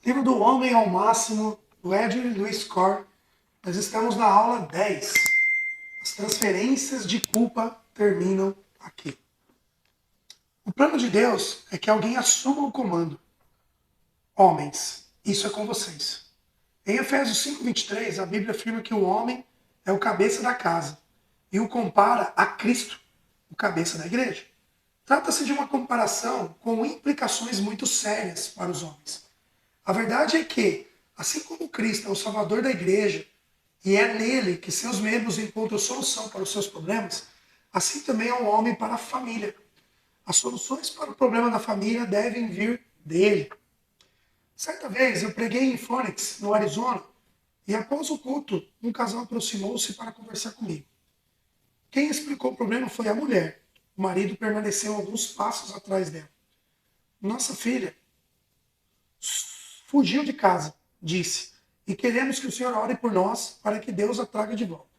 Livro do Homem ao Máximo, do Edwin Lewis Core. Nós estamos na aula 10. As transferências de culpa terminam aqui. O plano de Deus é que alguém assuma o comando. Homens, isso é com vocês. Em Efésios 5:23, a Bíblia afirma que o homem é o cabeça da casa e o compara a Cristo, o cabeça da igreja. Trata-se de uma comparação com implicações muito sérias para os homens. A verdade é que, assim como Cristo é o salvador da igreja, e é nele que seus membros encontram solução para os seus problemas, assim também é o homem para a família. As soluções para o problema da família devem vir dele. Certa vez eu preguei em Phoenix, no Arizona, e após o culto, um casal aproximou-se para conversar comigo. Quem explicou o problema foi a mulher. O marido permaneceu alguns passos atrás dela. Nossa filha fugiu de casa, disse, e queremos que o Senhor ore por nós para que Deus a traga de volta.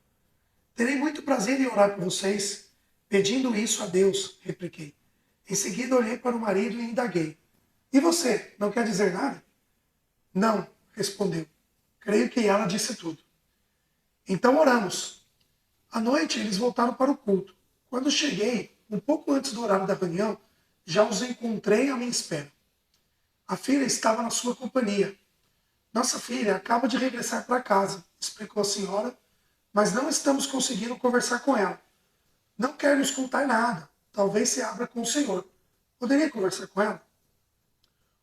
Terei muito prazer em orar por vocês, pedindo isso a Deus, repliquei. Em seguida olhei para o marido e indaguei. E você, não quer dizer nada? Não, respondeu. Creio que ela disse tudo. Então oramos. À noite eles voltaram para o culto. Quando cheguei, um pouco antes do horário da reunião, já os encontrei à minha espera. A filha estava na sua companhia. Nossa filha acaba de regressar para casa, explicou a senhora, mas não estamos conseguindo conversar com ela. Não quer nos contar nada. Talvez se abra com o senhor. Poderia conversar com ela?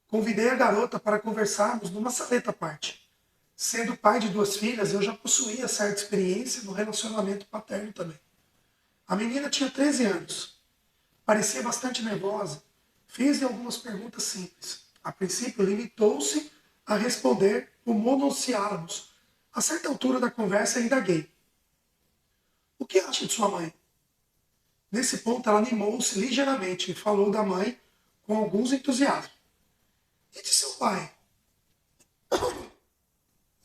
Convidei a garota para conversarmos numa saleta à parte. Sendo pai de duas filhas, eu já possuía certa experiência no relacionamento paterno também. A menina tinha 13 anos. Parecia bastante nervosa. Fiz-lhe algumas perguntas simples. A princípio, limitou-se a responder por monossílabos. A certa altura da conversa, indaguei. O que acha de sua mãe? Nesse ponto, ela animou-se ligeiramente e falou da mãe com alguns entusiasmo. E de seu pai?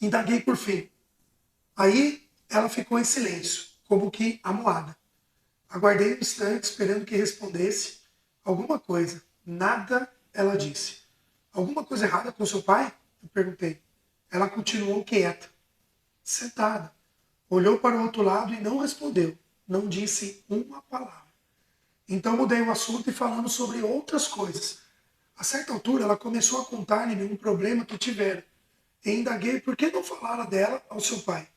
Indaguei por fim. Aí, ela ficou em silêncio, como que amuada. Aguardei um instante, esperando que respondesse alguma coisa. Nada, ela disse. Alguma coisa errada com seu pai? Eu perguntei. Ela continuou quieta, sentada. Olhou para o outro lado e não respondeu. Não disse uma palavra. Então mudei o assunto e falamos sobre outras coisas. A certa altura, ela começou a contar-me um problema que tivera. E indaguei por que não falara dela ao seu pai.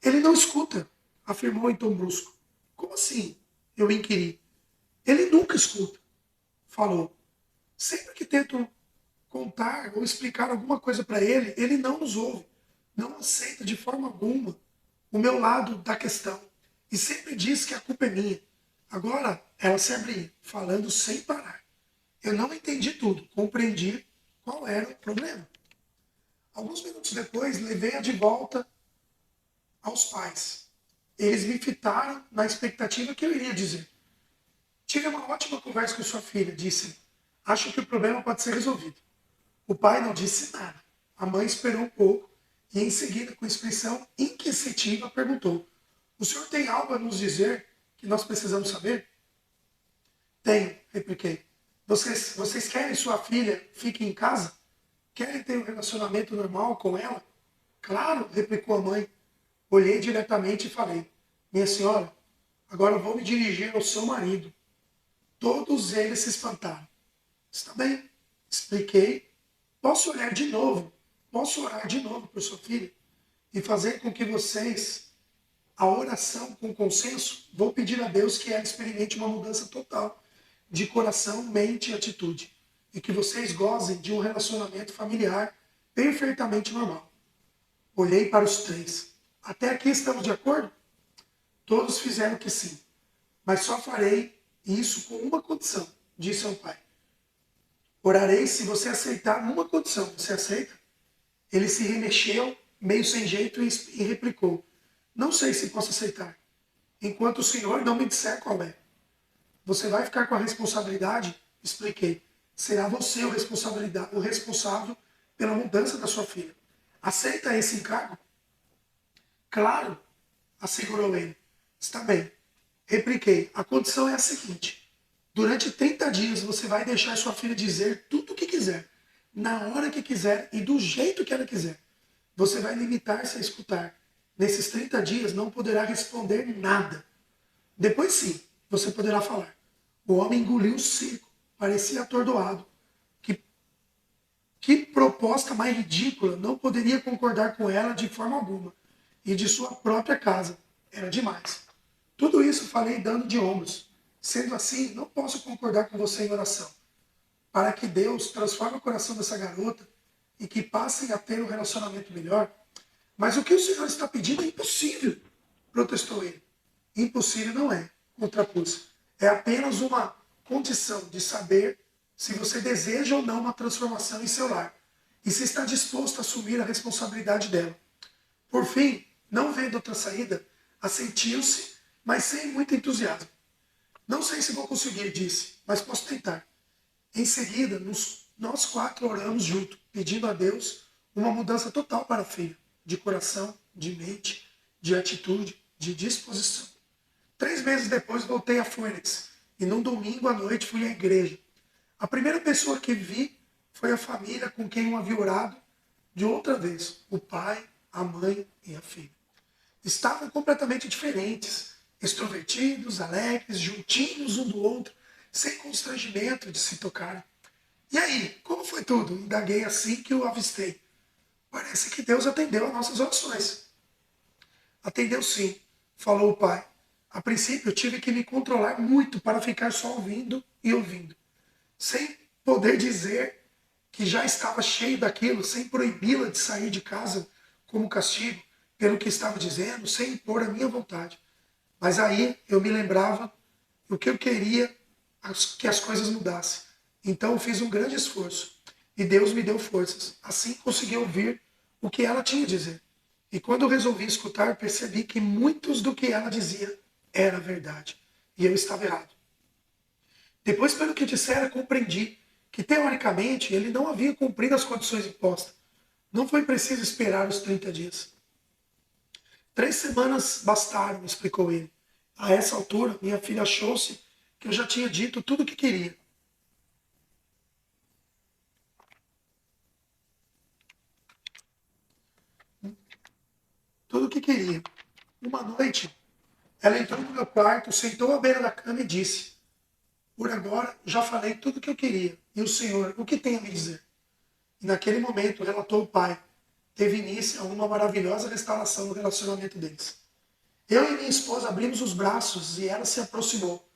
Ele não escuta, afirmou em tom brusco. Como assim? Eu inquiri. Ele nunca escuta, falou. Sempre que tento contar ou explicar alguma coisa para ele, ele não nos ouve. Não aceita de forma alguma o meu lado da questão. E sempre diz que a culpa é minha. Agora, ela se abria, falando sem parar. Eu não entendi tudo, compreendi qual era o problema. Alguns minutos depois, levei-a de volta aos pais. Eles me fitaram na expectativa que eu iria dizer. Tive uma ótima conversa com sua filha, disse. Acho que o problema pode ser resolvido. O pai não disse nada. A mãe esperou um pouco e, em seguida, com expressão inquisitiva, perguntou: O senhor tem algo a nos dizer que nós precisamos saber? Tenho, repliquei. Vocês querem sua filha fique em casa? Querem ter um relacionamento normal com ela? Claro, replicou a mãe. Olhei diretamente e falei: Minha senhora, agora vou me dirigir ao seu marido. Todos eles se espantaram. Está bem, expliquei. Posso orar de novo por sua filha e fazer com que vocês, a oração com consenso, vou pedir a Deus que ela experimente uma mudança total de coração, mente e atitude e que vocês gozem de um relacionamento familiar perfeitamente normal. Olhei para os três. Até aqui estamos de acordo? Todos fizeram que sim, mas só farei isso com uma condição, disse ao pai. Orarei se você aceitar numa condição. Você aceita? Ele se remexeu, meio sem jeito, e replicou. Não sei se posso aceitar. Enquanto o senhor não me disser qual é. Você vai ficar com a responsabilidade? Expliquei. Será você o responsável pela mudança da sua filha. Aceita esse encargo? Claro, assegurou ele. Está bem. Repliquei. A condição é a seguinte. Durante 30 dias você vai deixar sua filha dizer tudo o que quiser. na hora que quiser e do jeito que ela quiser. Você vai limitar-se a escutar. Nesses 30 dias não poderá responder nada. Depois sim, você poderá falar. O homem engoliu o seco, parecia atordoado. Que, que proposta mais ridícula, não poderia concordar com ela de forma alguma. E de sua própria casa. Era demais. Tudo isso falei dando de ombros. Sendo assim, não posso concordar com você em oração. Para que Deus transforme o coração dessa garota e que passem a ter um relacionamento melhor. Mas o que o Senhor está pedindo é impossível, protestou ele. Impossível não é, contrapôs. É apenas uma condição de saber se você deseja ou não uma transformação em seu lar e se está disposto a assumir a responsabilidade dela. Por fim, não vendo outra saída, assentiu-se, mas sem muito entusiasmo. Não sei se vou conseguir, disse, mas posso tentar. Em seguida, nós quatro oramos junto, pedindo a Deus uma mudança total para a filha, de coração, de mente, de atitude, de disposição. 3 meses depois voltei a Phoenix e num domingo à noite fui à igreja. A primeira pessoa que vi foi a família com quem eu havia orado de outra vez, o pai, a mãe e a filha. Estavam completamente diferentes, extrovertidos, alegres, juntinhos um do outro, sem constrangimento de se tocarem. E aí, como foi tudo? Indaguei assim que o avistei. Parece que Deus atendeu às nossas orações. Atendeu sim, falou o pai. A princípio eu tive que me controlar muito para ficar só ouvindo e ouvindo. Sem poder dizer que já estava cheio daquilo, sem proibi-la de sair de casa como castigo pelo que estava dizendo, sem impor a minha vontade. Mas aí eu me lembrava o que eu queria que as coisas mudassem. Então eu fiz um grande esforço e Deus me deu forças. Assim consegui ouvir o que ela tinha a dizer. E quando eu resolvi escutar, percebi que muitos do que ela dizia era verdade. E eu estava errado. Depois, pelo que dissera, compreendi que, teoricamente, ele não havia cumprido as condições impostas. Não foi preciso esperar os 30 dias. 3 semanas bastaram, explicou ele. A essa altura, minha filha achou-se que eu já tinha dito tudo o que queria. Tudo o que queria. Uma noite, ela entrou no meu quarto, sentou à beira da cama e disse: por agora, já falei tudo o que eu queria. E o Senhor, o que tem a me dizer? E naquele momento, relatou o pai, teve início a uma maravilhosa restauração no relacionamento deles. Eu e minha esposa abrimos os braços e ela se aproximou.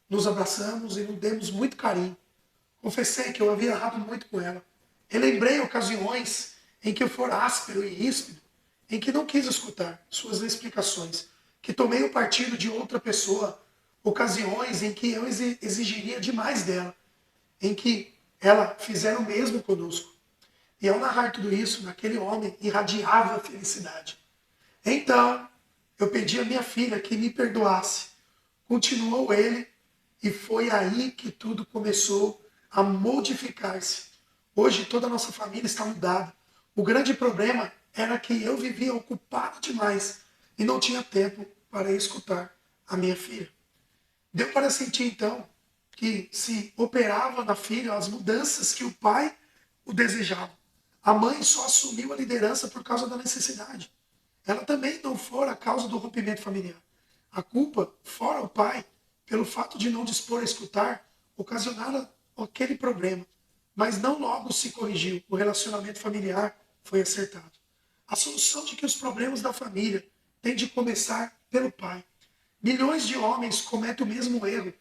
Nos abraçamos e nos demos muito carinho. Confessei que eu havia errado muito com ela. Relembrei ocasiões em que eu fora áspero e ríspido, em que não quis escutar suas explicações, que tomei o partido de outra pessoa, ocasiões em que eu exigiria demais dela, em que ela fizera o mesmo conosco. E ao narrar tudo isso, naquele homem irradiava felicidade. Então, eu pedi à minha filha que me perdoasse. Continuou ele, e foi aí que tudo começou a modificar-se. Hoje toda a nossa família está mudada. O grande problema era que eu vivia ocupado demais e não tinha tempo para escutar a minha filha. Deu para sentir então que se operava na filha as mudanças que o pai o desejava. A mãe só assumiu a liderança por causa da necessidade. Ela também não fora a causa do rompimento familiar. A culpa, fora o pai, pelo fato de não dispor a escutar, ocasionara aquele problema. Mas não logo se corrigiu. O relacionamento familiar foi acertado. A solução de que os problemas da família têm de começar pelo pai. Milhões de homens cometem o mesmo erro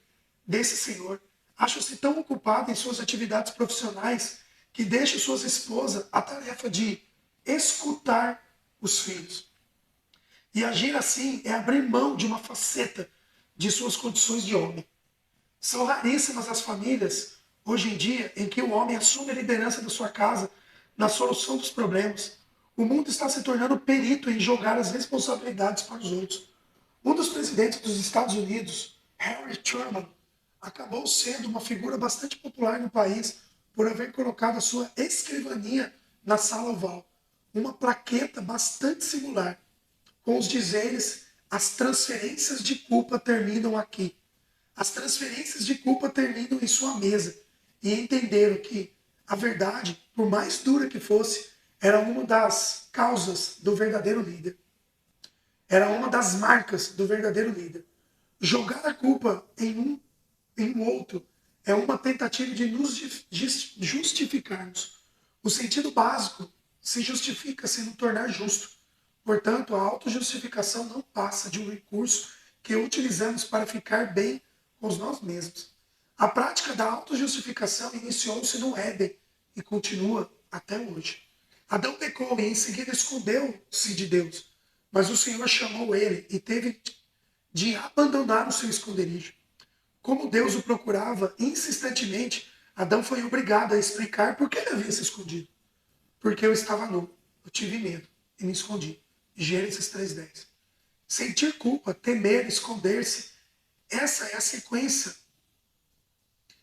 desse senhor. Acham-se tão ocupados em suas atividades profissionais que deixam suas esposas a tarefa de escutar os filhos. E agir assim é abrir mão de uma faceta de suas condições de homem. São raríssimas as famílias, hoje em dia, em que o homem assume a liderança da sua casa na solução dos problemas. O mundo está se tornando perito em jogar as responsabilidades para os outros. Um dos presidentes dos Estados Unidos, Harry Truman, acabou sendo uma figura bastante popular no país por haver colocado a sua escrivaninha na sala oval, uma plaqueta bastante singular, com os dizeres: as transferências de culpa terminam aqui. As transferências de culpa terminam em sua mesa. E entenderam que A verdade, por mais dura que fosse, era uma das causas do verdadeiro líder. Era uma das marcas do verdadeiro líder. Jogar a culpa em um outro é uma tentativa de nos justificarmos. O sentido básico se justifica se nos tornar justo. Portanto, a autojustificação não passa de um recurso que utilizamos para ficar bem com nós mesmos. A prática da autojustificação iniciou-se no Éden e continua até hoje. Adão pecou e em seguida escondeu-se de Deus, mas o Senhor chamou ele e teve de abandonar o seu esconderijo. Como Deus o procurava insistentemente, Adão foi obrigado a explicar por que ele havia se escondido. Porque eu estava nu, eu tive medo e me escondi. Gênesis 3:10. Sentir culpa, temer, esconder-se, essa é a sequência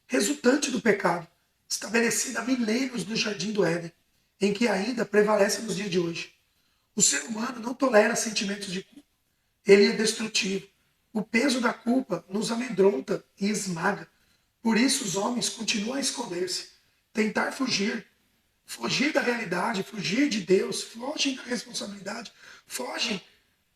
resultante do pecado, estabelecida há milênios no jardim do Éden, em que ainda prevalece nos dias de hoje. O ser humano não tolera sentimentos de culpa. Ele é destrutivo. O peso da culpa nos amedronta e esmaga. Por isso os homens continuam a esconder-se, tentar fugir da realidade, fugir de Deus, fogem da responsabilidade, fogem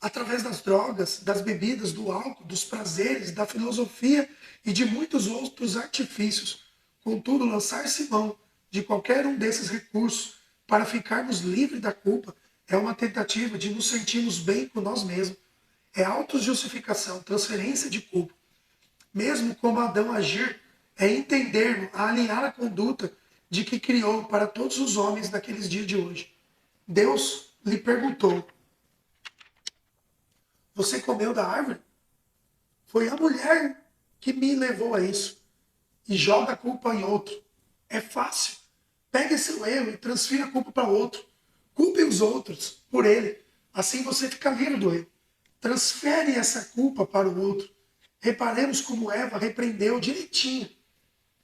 através das drogas, das bebidas, do álcool, dos prazeres, da filosofia e de muitos outros artifícios. Contudo, lançar-se mão de qualquer um desses recursos para ficarmos livres da culpa é uma tentativa de nos sentirmos bem com nós mesmos. É autojustificação, transferência de culpa. Mesmo como Adão agir, é entendermos, a alinhar a conduta de que criou para todos os homens naqueles dias de hoje. Deus lhe perguntou: você comeu da árvore? Foi a mulher que me levou a isso. E joga a culpa em outro. É fácil. Pegue seu erro e transfira a culpa para outro. Culpe os outros por ele. Assim você fica livre do erro. Transfere essa culpa para o outro. Reparemos como Eva repreendeu direitinho.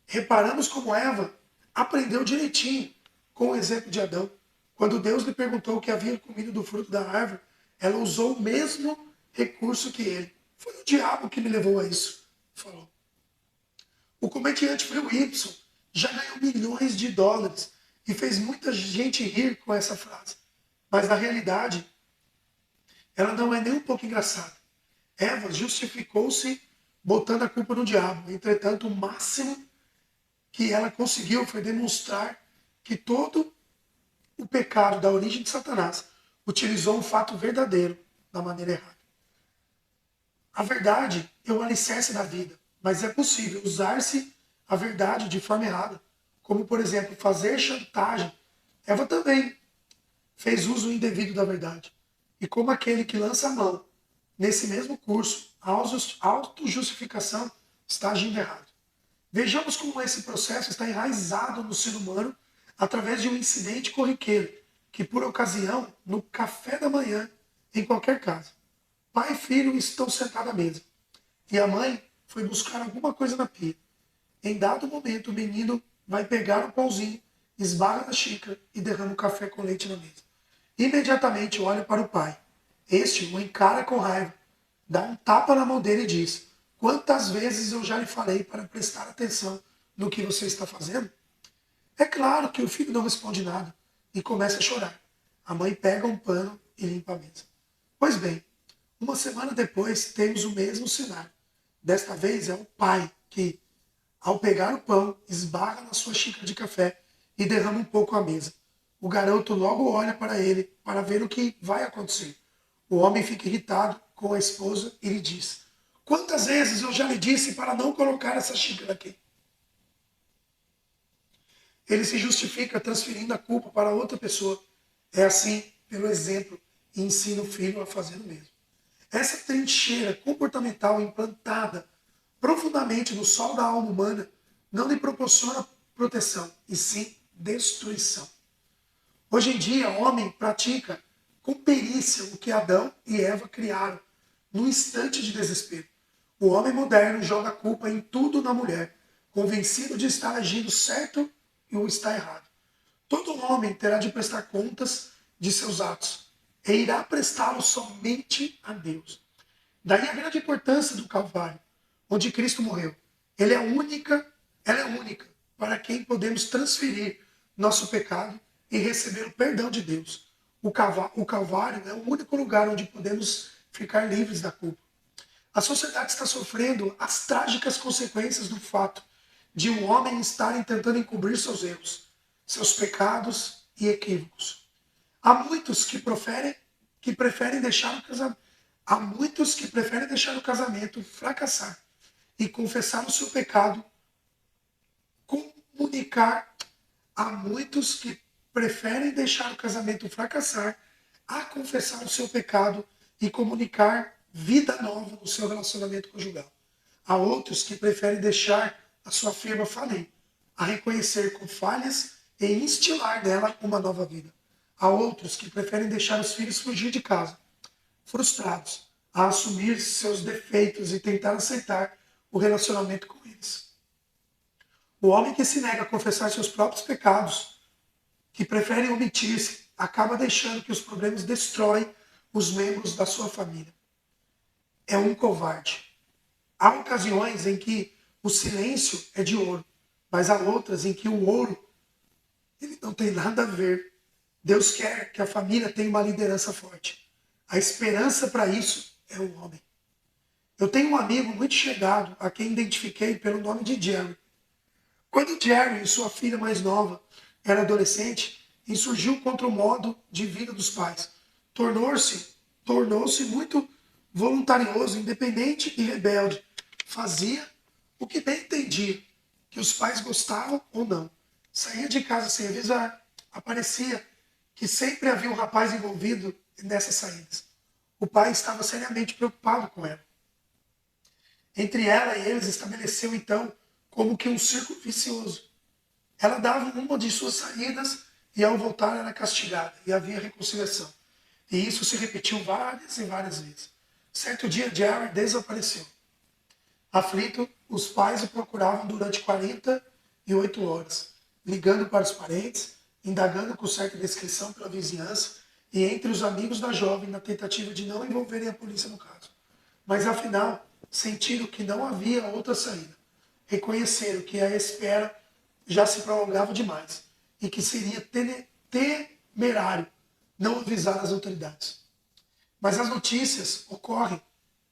Reparamos como Eva aprendeu direitinho com o exemplo de Adão. Quando Deus lhe perguntou o que havia comido do fruto da árvore, ela usou o mesmo recurso que ele. Foi o diabo que me levou a isso, falou. O comediante Will Gibson já ganhou milhões de dólares e fez muita gente rir com essa frase. Mas na realidade, ela não é nem um pouco engraçada. Eva justificou-se botando a culpa no diabo. Entretanto, o máximo que ela conseguiu foi demonstrar que todo o pecado da origem de Satanás utilizou um fato verdadeiro da maneira errada. A verdade é o alicerce da vida, mas é possível usar-se a verdade de forma errada, como, por exemplo, fazer chantagem. Eva também fez uso indevido da verdade. E como aquele que lança a mão nesse mesmo curso, a autojustificação está agindo errado. Vejamos como esse processo está enraizado no ser humano através de um incidente corriqueiro, que por ocasião, no café da manhã, em qualquer casa, pai e filho estão sentados à mesa. E a mãe foi buscar alguma coisa na pia. Em dado momento, o menino vai pegar um pãozinho, esbarra na xícara e derrama o café com leite na mesa. Imediatamente olha para o pai. Este o encara com raiva, dá um tapa na mão dele e diz: quantas vezes eu já lhe falei para prestar atenção no que você está fazendo? É claro que o filho não responde nada e começa a chorar. A mãe pega um pano e limpa a mesa. Pois bem, uma semana depois temos o mesmo cenário. Desta vez é o pai que, ao pegar o pão, esbarra na sua xícara de café e derrama um pouco à mesa. O garoto logo olha para ele para ver o que vai acontecer. O homem fica irritado com a esposa e lhe diz: quantas vezes eu já lhe disse para não colocar essa xícara aqui? Ele se justifica transferindo a culpa para outra pessoa. É assim, pelo exemplo, e ensina o filho a fazer o mesmo. Essa trincheira comportamental implantada profundamente no solo da alma humana não lhe proporciona proteção, e sim destruição. Hoje em dia, o homem pratica com perícia o que Adão e Eva criaram, num instante de desespero. O homem moderno joga a culpa em tudo na mulher, convencido de estar agindo certo e o está errado. Todo homem terá de prestar contas de seus atos e irá prestá-los somente a Deus. Daí a grande importância do Calvário, onde Cristo morreu. Ela é única para quem podemos transferir nosso pecado e receber o perdão de Deus. O Calvário é o único lugar onde podemos ficar livres da culpa. A sociedade está sofrendo as trágicas consequências do fato de um homem estar tentando encobrir seus erros, seus pecados e equívocos. Há muitos que preferem deixar o casamento. Há muitos que preferem deixar o casamento fracassar e confessar o seu pecado, comunicar. Há muitos que preferem deixar o casamento fracassar a confessar o seu pecado e comunicar vida nova no seu relacionamento conjugal. Há outros que preferem deixar a sua firma falir, a reconhecer com falhas e instilar nela uma nova vida. Há outros que preferem deixar os filhos fugir de casa, frustrados, a assumir seus defeitos e tentar aceitar o relacionamento com eles. O homem que se nega a confessar seus próprios pecados, que prefere omitir-se, acaba deixando que os problemas destroem os membros da sua família. É um covarde. Há ocasiões em que o silêncio é de ouro, mas há outras em que o ouro ele não tem nada a ver. Deus quer que a família tenha uma liderança forte. A esperança para isso é o homem. Eu tenho um amigo muito chegado, a quem identifiquei pelo nome de Jerry. Quando Jerry e sua filha mais nova era adolescente, insurgiu contra o modo de vida dos pais. Tornou-se muito voluntarioso, independente e rebelde. Fazia o que bem entendia, que os pais gostavam ou não. Saía de casa sem avisar. Aparecia que sempre havia um rapaz envolvido nessas saídas. O pai estava seriamente preocupado com ela. Entre ela e eles estabeleceu então como que um círculo vicioso. Ela dava uma de suas saídas e ao voltar era castigada e havia reconciliação. E isso se repetiu várias e várias vezes. Certo dia, Jerry desapareceu. Aflito, os pais o procuravam durante 48 horas, ligando para os parentes, indagando com certa descrição pela vizinhança e entre os amigos da jovem na tentativa de não envolverem a polícia no caso. Mas afinal, sentiram que não havia outra saída. Reconheceram que a espera já se prolongava demais e que seria temerário não avisar as autoridades. Mas as notícias ocorrem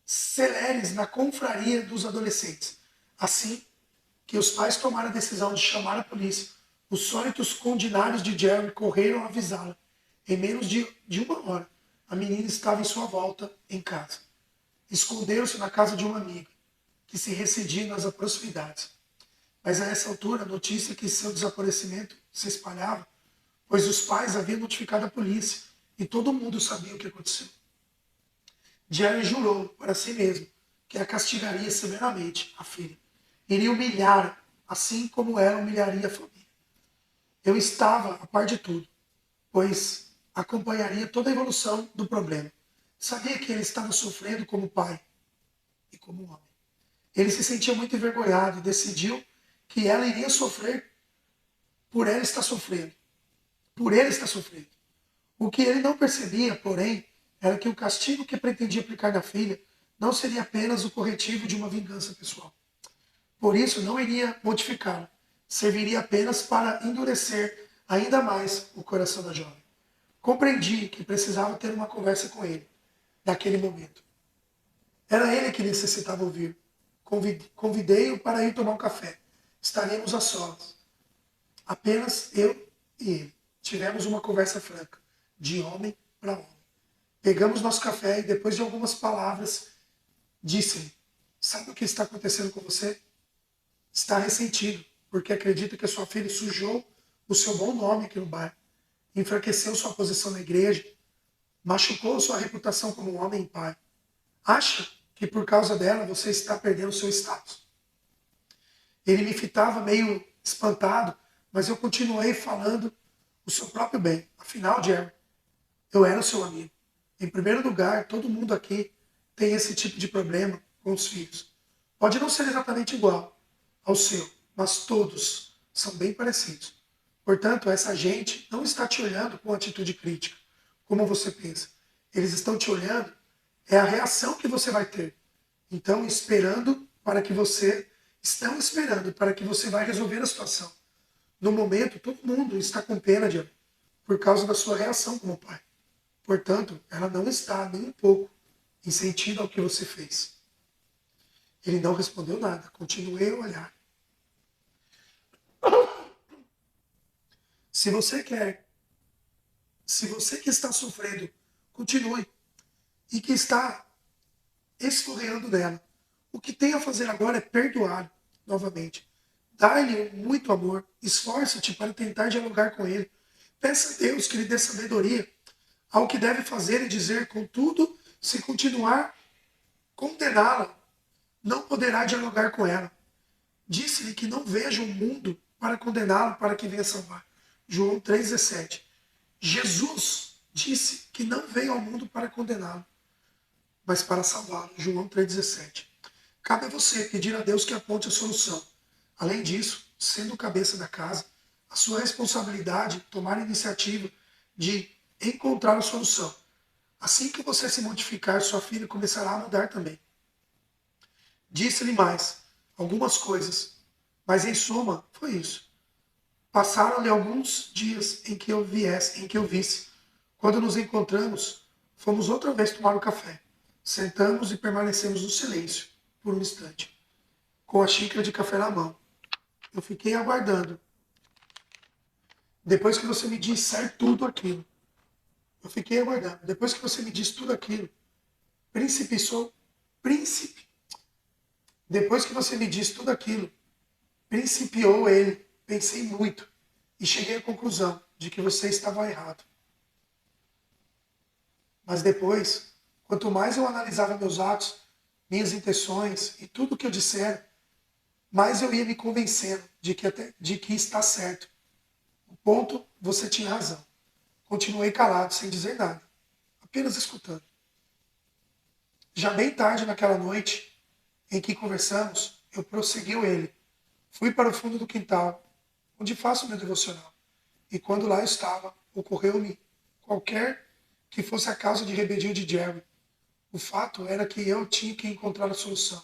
celeres na confraria dos adolescentes. Assim que os pais tomaram a decisão de chamar a polícia, os súditos condinários de Jerry correram a avisá-la. Em menos de uma hora, a menina estava em sua volta em casa. Escondeu-se na casa de uma amiga, que se residia nas proximidades. Mas a essa altura, a notícia que seu desaparecimento se espalhava, pois os pais haviam notificado a polícia e todo mundo sabia o que aconteceu. Jerry jurou para si mesmo que a castigaria severamente, a filha. Iria humilhar, assim como ela humilharia a família. Eu estava a par de tudo, pois acompanharia toda a evolução do problema. Sabia que ele estava sofrendo como pai e como homem. Ele se sentia muito envergonhado e decidiu que ela iria sofrer por ela estar sofrendo. Por ele estar sofrendo. O que ele não percebia, porém, era que o castigo que pretendia aplicar na filha não seria apenas o corretivo de uma vingança pessoal. Por isso, não iria modificá-la. Serviria apenas para endurecer ainda mais o coração da jovem. Compreendi que precisava ter uma conversa com ele, naquele momento. Era ele que necessitava ouvir. Convidei-o para ir tomar um café. Estaríamos a solas. Apenas eu e ele. Tivemos uma conversa franca, de homem para homem. Pegamos nosso café e depois de algumas palavras, disse-lhe, sabe o que está acontecendo com você? Está ressentido, porque acredita que a sua filha sujou o seu bom nome aqui no bairro, enfraqueceu sua posição na igreja, machucou sua reputação como homem e pai. Acha que por causa dela você está perdendo seu status. Ele me fitava meio espantado, mas eu continuei falando o seu próprio bem. Afinal, Jerry, eu era o seu amigo. Em primeiro lugar, todo mundo aqui tem esse tipo de problema com os filhos. Pode não ser exatamente igual ao seu, mas todos são bem parecidos. Portanto, essa gente não está te olhando com atitude crítica, como você pensa. Eles estão te olhando, é a reação que você vai ter. Então, estão esperando para que você vai resolver a situação. No momento, todo mundo está com pena de ela, por causa da sua reação como pai. Portanto, ela não está nem um pouco em sentido ao que você fez. Ele não respondeu nada, continuei a olhar. Se você quer, se você que está sofrendo, continue. E que está escorreando nela. O que tem a fazer agora é perdoar novamente. Dar-lhe muito amor. Esforce-te para tentar dialogar com ele. Peça a Deus que lhe dê sabedoria ao que deve fazer e dizer. Contudo, se continuar condená-la, não poderá dialogar com ela. Disse-lhe que não veja o mundo para condená-lo para que venha salvar. João 3,17. Jesus disse que não veio ao mundo para condená-lo, mas para salvá-lo. João 3,17. Cabe a você pedir a Deus que aponte a solução. Além disso, sendo o cabeça da casa, a sua responsabilidade é tomar a iniciativa de encontrar a solução. Assim que você se modificar, sua filha começará a mudar também. Disse-lhe mais algumas coisas, mas em suma foi isso. Passaram-lhe alguns dias em que eu visse. Quando nos encontramos, fomos outra vez tomar um café. Sentamos e permanecemos no silêncio por um instante, com a xícara de café na mão. Eu fiquei aguardando. Depois que você me disser tudo aquilo, eu fiquei aguardando. Depois que você me disse tudo aquilo, príncipe. Depois que você me disse tudo aquilo, principiou ele. Pensei muito e cheguei à conclusão de que você estava errado. Mas depois, quanto mais eu analisava meus atos, minhas intenções e tudo o que eu disser, mais eu ia me convencendo de que está certo. O ponto, você tinha razão. Continuei calado, sem dizer nada, apenas escutando. Já bem tarde naquela noite em que conversamos, eu prosseguiu ele. Fui para o fundo do quintal, onde faço meu devocional. E quando lá eu estava, ocorreu-me qualquer que fosse a causa de rebeldia de Jerry. O fato era que eu tinha que encontrar a solução,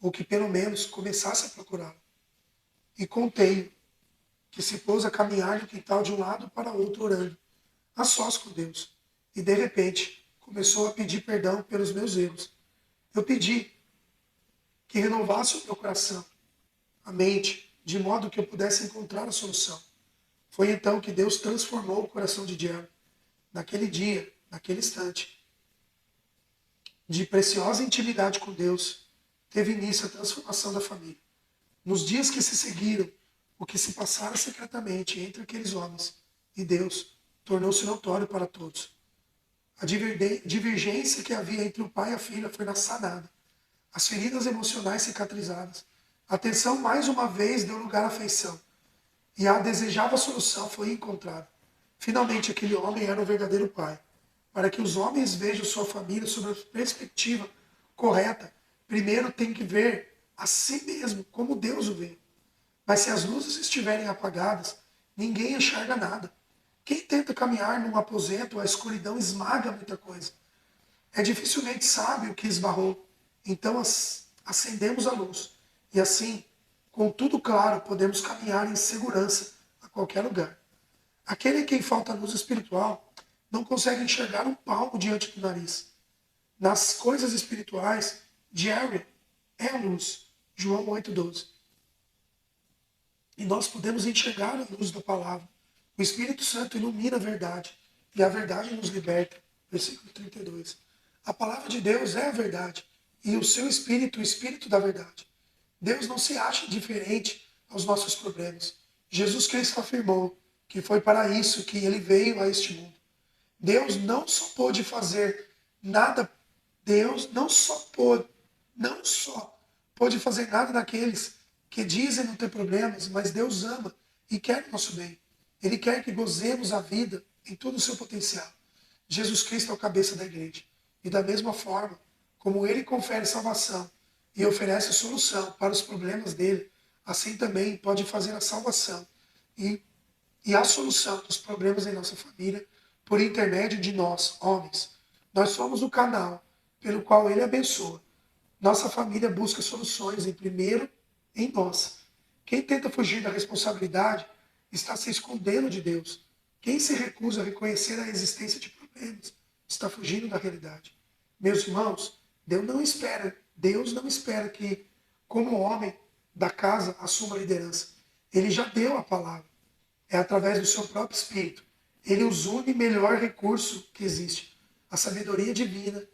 ou que pelo menos começasse a procurá-la. E contei que se pôs a caminhar no quintal de um lado para outro orando, a sós com Deus. E de repente começou a pedir perdão pelos meus erros. Eu pedi que renovasse o meu coração, a mente, de modo que eu pudesse encontrar a solução. Foi então que Deus transformou o coração de Jerry. Naquele dia, naquele instante, de preciosa intimidade com Deus, teve início a transformação da família. Nos dias que se seguiram, o que se passara secretamente entre aqueles homens e Deus tornou-se notório para todos. A divergência que havia entre o pai e a filha foi sanada. As feridas emocionais cicatrizadas. A tensão mais uma vez deu lugar à afeição. E a desejável solução foi encontrada. Finalmente aquele homem era o verdadeiro pai. Para que os homens vejam sua família sob a perspectiva correta, primeiro tem que ver a si mesmo como Deus o vê. Mas se as luzes estiverem apagadas, ninguém enxerga nada. Quem tenta caminhar num aposento, a escuridão esmaga muita coisa. É dificilmente sabe o que esbarrou. Então acendemos a luz. E assim, com tudo claro, podemos caminhar em segurança a qualquer lugar. Aquele em quem falta luz espiritual não consegue enxergar um palmo diante do nariz. Nas coisas espirituais, Jerry é a luz. João 8,12. E nós podemos enxergar a luz da palavra. O Espírito Santo ilumina a verdade. E a verdade nos liberta. Versículo 32. A palavra de Deus é a verdade. E o seu Espírito, o Espírito da verdade. Deus não se acha diferente aos nossos problemas. Jesus Cristo afirmou que foi para isso que ele veio a este mundo. Deus não só pôde fazer nada, Deus não só pôde fazer nada daqueles que dizem não ter problemas, mas Deus ama e quer o nosso bem. Ele quer que gozemos a vida em todo o seu potencial. Jesus Cristo é o cabeça da igreja. E da mesma forma, como ele confere salvação e oferece solução para os problemas dele, assim também pode fazer a salvação e a solução dos problemas em nossa família por intermédio de nós, homens. Nós somos o canal pelo qual ele abençoa. Nossa família busca soluções primeiro em nós. Quem tenta fugir da responsabilidade está se escondendo de Deus. Quem se recusa a reconhecer a existência de problemas está fugindo da realidade. Meus irmãos, Deus não espera que, como homem da casa, assuma a liderança. Ele já deu a palavra. É através do seu próprio Espírito. Ele os une melhor recurso que existe. A sabedoria divina,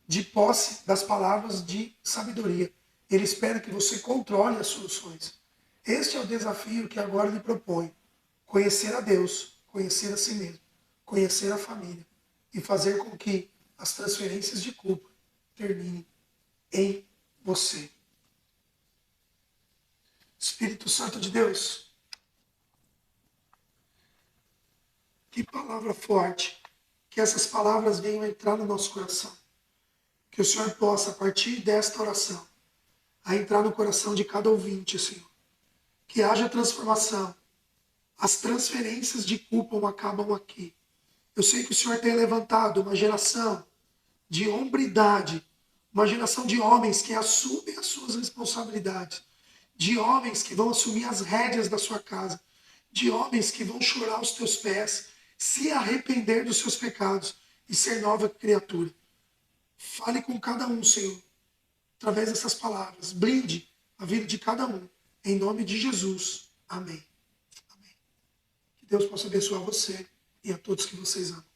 de posse das palavras de sabedoria. Ele espera que você controle as soluções. Este é o desafio que agora lhe proponho. Conhecer a Deus, conhecer a si mesmo, conhecer a família e fazer com que as transferências de culpa terminem em você. Espírito Santo de Deus, que palavra forte, que essas palavras venham entrar no nosso coração. Que o Senhor possa, a partir desta oração, a entrar no coração de cada ouvinte, Senhor. Que haja transformação. As transferências de culpa acabam aqui. Eu sei que o Senhor tem levantado uma geração de hombridade, uma geração de homens que assumem as suas responsabilidades, de homens que vão assumir as rédeas da sua casa, de homens que vão chorar aos teus pés, se arrepender dos seus pecados e ser nova criatura. Fale com cada um, Senhor, através dessas palavras. Blinde a vida de cada um. Em nome de Jesus. Amém. Amém. Que Deus possa abençoar você e a todos que vocês amam.